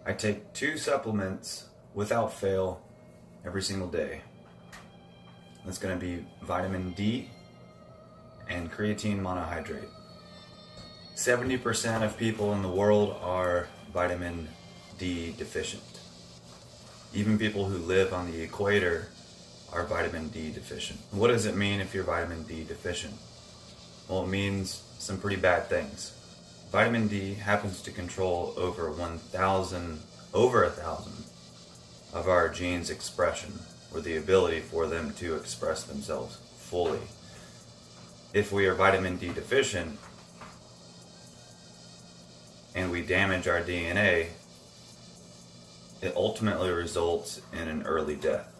I take 2 supplements without fail every single day. That's going to be vitamin D and creatine monohydrate. 70% of people in the world are vitamin D deficient. Even people who live on the equator are vitamin D deficient. What does it mean if you're vitamin D deficient? Well, it means some pretty bad things. Vitamin D happens to control over 1,000 of our genes' expression, or the ability for them to express themselves fully. If we are vitamin D deficient and we damage our DNA, it ultimately results in an early death.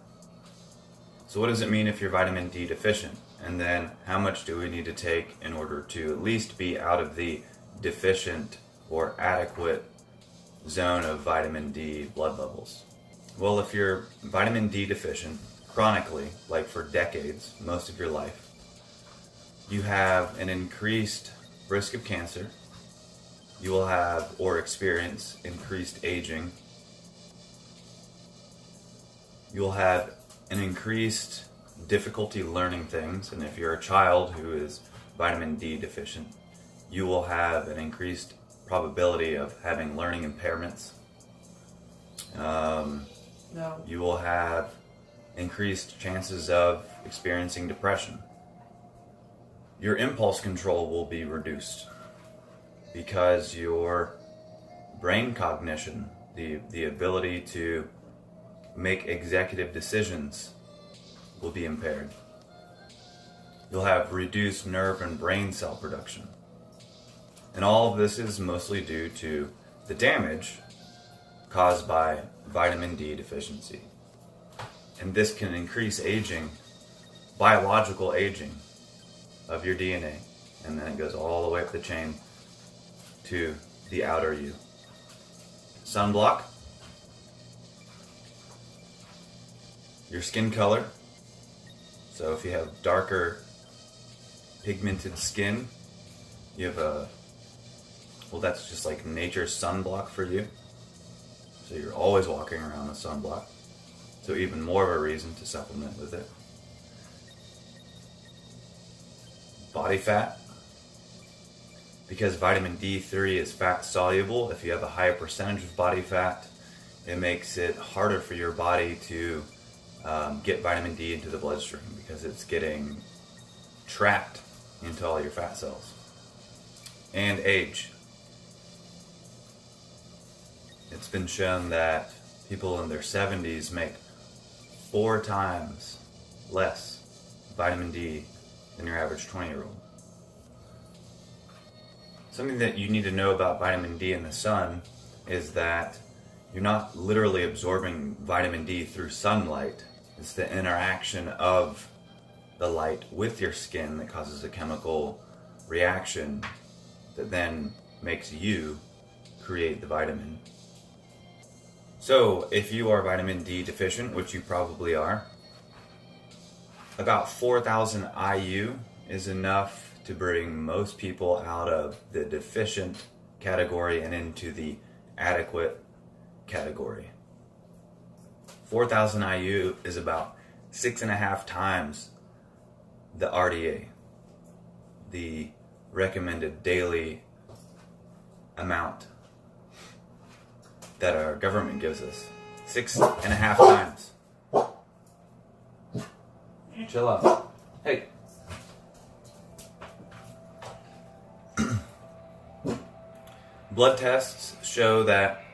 So what does it mean if you're vitamin D deficient? And then how much do we need to take in order to at least be out of the deficient or adequate zone of vitamin D blood levels? Well, if you're vitamin D deficient chronically, like for decades, most of your life, you have an increased risk of cancer. You will have or experience increased aging. You'll have an increased difficulty learning things, and if you're a child who is vitamin D deficient, you will have an increased probability of having learning impairments. You will have increased chances of experiencing depression. Your impulse control will be reduced because your brain cognition, the ability to make executive decisions, will be impaired. You'll have reduced nerve and brain cell production. And all of this is mostly due to the damage caused by vitamin D deficiency. And this can increase aging, biological aging of your DNA. And then it goes all the way up the chain to the outer you. Sunblock, your skin color. So if you have darker pigmented skin, you have that's just like nature's sunblock for you. So you're always walking around with sunblock. So even more of a reason to supplement with it. Body fat. Because vitamin D3 is fat soluble, if you have a higher percentage of body fat, it makes it harder for your body to get vitamin D into the bloodstream because it's getting trapped into all your fat cells. And age. It's been shown that people in their 70s make 4 times less vitamin D than your average 20-year-old. Something that you need to know about vitamin D in the sun is that you're not literally absorbing vitamin D through sunlight. It's the interaction of the light with your skin that causes a chemical reaction that then makes you create the vitamin. So if you are vitamin D deficient, which you probably are, about 4,000 IU is enough to bring most people out of the deficient category and into the adequate category. 4,000 IU is about 6.5 times the RDA, the recommended daily amount that our government gives us. 6.5 times. Chill out. Hey. Blood tests show that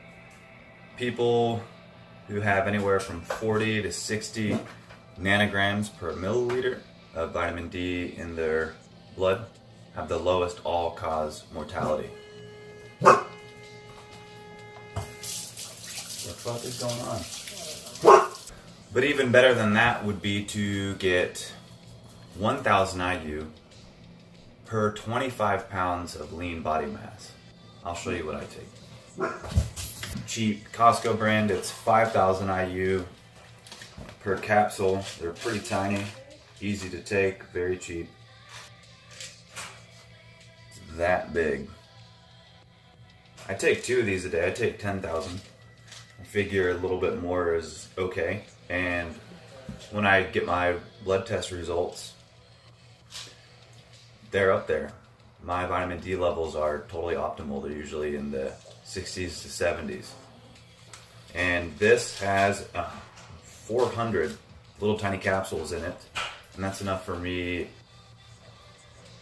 people who have anywhere from 40 to 60 nanograms per milliliter of vitamin D in their blood have the lowest all-cause mortality. What the fuck is going on? But even better than that would be to get 1,000 IU per 25 pounds of lean body mass. I'll show you what I take. Cheap Costco brand, it's 5,000 IU per capsule. They're pretty tiny, easy to take, very cheap. It's that big. I take 2 of these a day. I take 10,000. I figure a little bit more is okay. And when I get my blood test results, they're up there. My vitamin D levels are totally optimal. They're usually in the 60s to 70s. And this has 400 little tiny capsules in it. And that's enough for me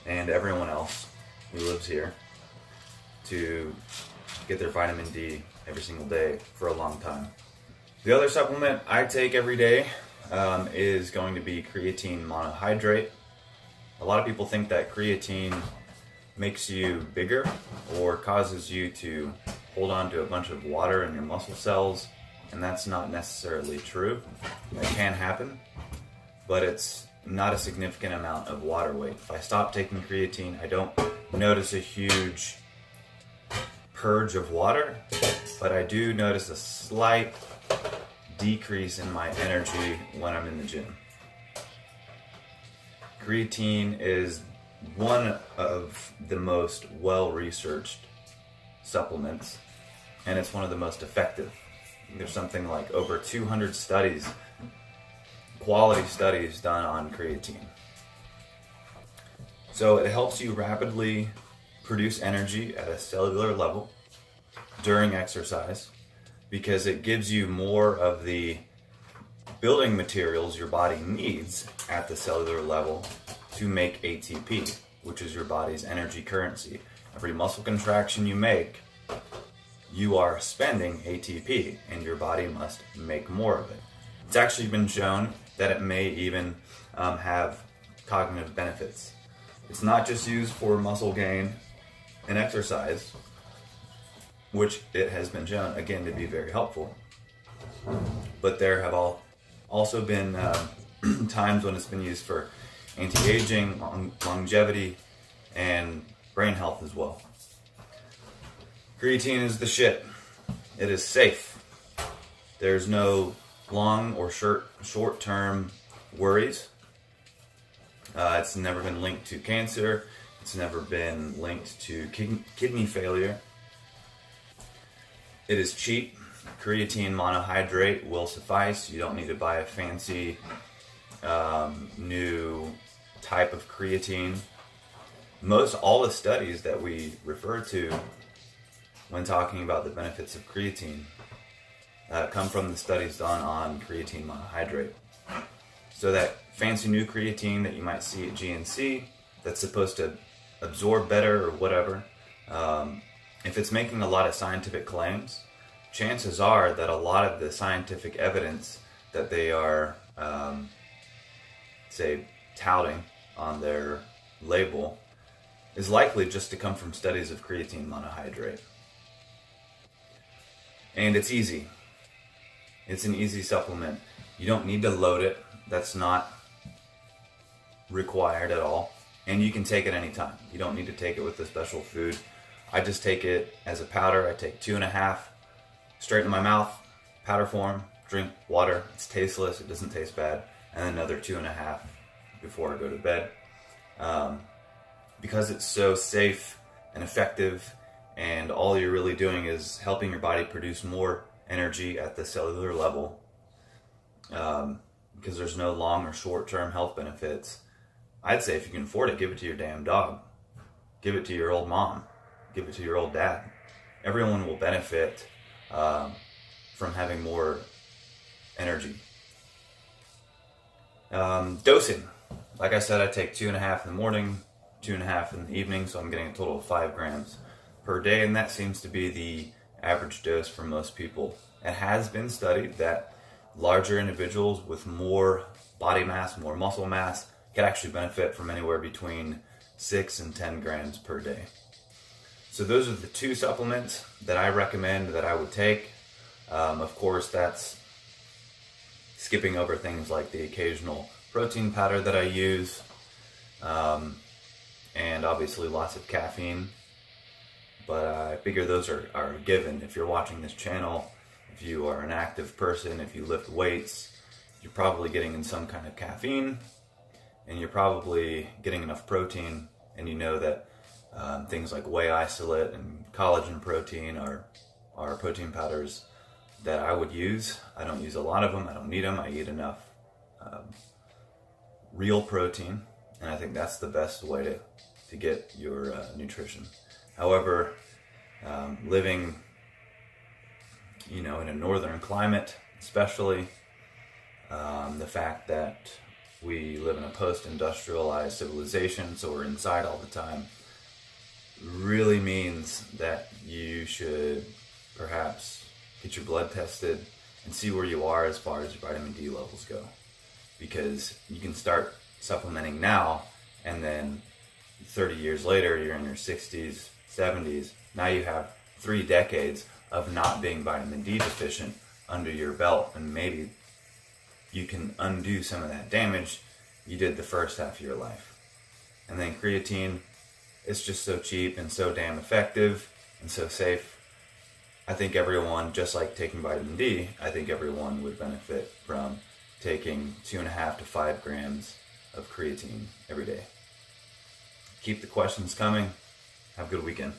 and everyone else who lives here to get their vitamin D every single day for a long time. The other supplement I take every day is going to be creatine monohydrate. A lot of people think that creatine makes you bigger or causes you to hold on to a bunch of water in your muscle cells, and that's not necessarily true. That can happen, but it's not a significant amount of water weight. If I stop taking creatine, I don't notice a huge purge of water, but I do notice a slight decrease in my energy when I'm in the gym. Creatine is one of the most well-researched supplements, and it's one of the most effective. There's something like over 200 studies, quality studies done on creatine. So it helps you rapidly produce energy at a cellular level during exercise because it gives you more of the building materials your body needs at the cellular level to make ATP, which is your body's energy currency. Every muscle contraction you make, you are spending ATP, and your body must make more of it. It's actually been shown that it may even have cognitive benefits. It's not just used for muscle gain and exercise, which it has been shown, again, to be very helpful. But there have also been times when it's been used for anti-aging, longevity, and brain health as well. Creatine is the shit. It is safe. There's no long or short-term worries. It's never been linked to cancer. It's never been linked to kidney failure. It is cheap. Creatine monohydrate will suffice. You don't need to buy a fancy new type of creatine. All the studies that we refer to when talking about the benefits of creatine come from the studies done on creatine monohydrate. So that fancy new creatine that you might see at GNC that's supposed to absorb better or whatever, if it's making a lot of scientific claims, chances are that a lot of the scientific evidence that they are, say, touting on their label is likely just to come from studies of creatine monohydrate. And it's easy. It's an easy supplement. You don't need to load it. That's not required at all. And you can take it anytime. You don't need to take it with a special food. I just take it as a powder. I take 2.5 straight in my mouth, powder form, drink water. It's tasteless. It doesn't taste bad. And then another 2.5 before I go to bed. Because it's so safe and effective, and all you're really doing is helping your body produce more energy at the cellular level, because there's no long or short-term health benefits. I'd say if you can afford it, give it to your damn dog. Give it to your old mom. Give it to your old dad. Everyone will benefit from having more energy. Dosing. Like I said, I take 2.5 in the morning, 2.5 in the evening, so I'm getting a total of 5 grams per day, and that seems to be the average dose for most people. It has been studied that larger individuals with more body mass, more muscle mass, can actually benefit from anywhere between 6 and 10 grams per day. So those are the 2 supplements that I recommend that I would take. Of course, that's skipping over things like the occasional protein powder that I use, and obviously lots of caffeine. But I figure those are a given. If you're watching this channel, if you are an active person, if you lift weights, you're probably getting in some kind of caffeine, and you're probably getting enough protein, and you know that things like whey isolate and collagen protein are protein powders that I would use. I don't use a lot of them. I don't need them. I eat enough real protein, and I think that's the best way to get your nutrition. However, living, in a northern climate, especially, the fact that we live in a post-industrialized civilization, so we're inside all the time, really means that you should perhaps get your blood tested and see where you are as far as your vitamin D levels go. Because you can start supplementing now, and then 30 years later, you're in your 60s, 70s. Now you have 3 decades of not being vitamin D deficient under your belt, and maybe you can undo some of that damage you did the first half of your life. And then creatine, it's just so cheap and so damn effective and so safe. I think everyone, just like taking vitamin D, I think everyone would benefit from taking 2.5 to 5 grams of creatine every day. Keep the questions coming. Have a good weekend.